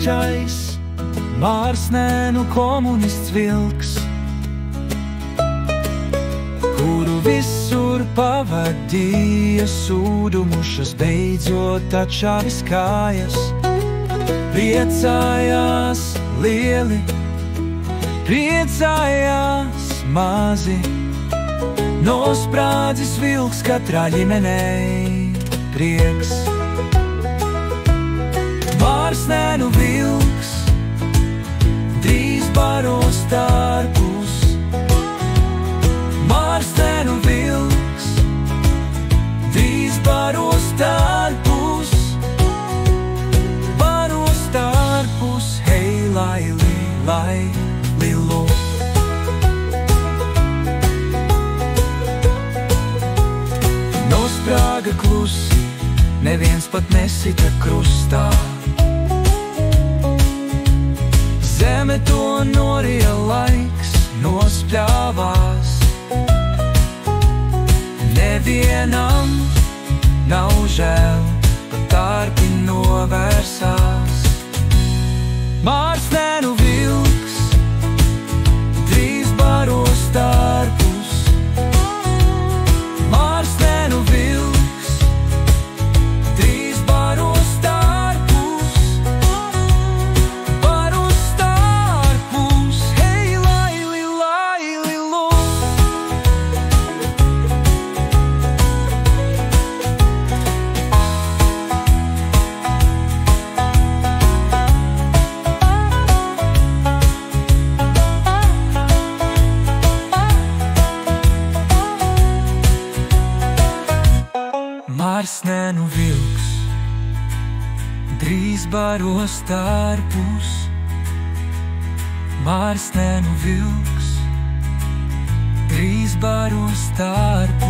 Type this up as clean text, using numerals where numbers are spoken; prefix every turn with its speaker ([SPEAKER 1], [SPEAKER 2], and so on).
[SPEAKER 1] tukšais, mārsnēnu komunists vilks, kuru visur pavadīja sūdumušas, beidzot atšāvis kājas. Priecājās lieli, priecājās mazi, nosprādzis vilks katrā ģimenei prieks. Mārsnēnu vilks drīz baros tarpus, mārsnēnu vilks drīz baros tarpus, baros tarpus, hei, lai, lilu. Nosprāga klusi, neviens pat nesita krustā. Zeme to norija laiks, nospļāvās. Nevienam nav žēl, pat tarpi novērsās. Mārsnēnu vilks drīz baros tarpus, mārsnēnu vilks drīz baros tarpus, baros tarpus, hei, lai, lilu. Mārsnēnu vilks drīz baros tarpus, mārsnēnu vilks drīz baros tarpus.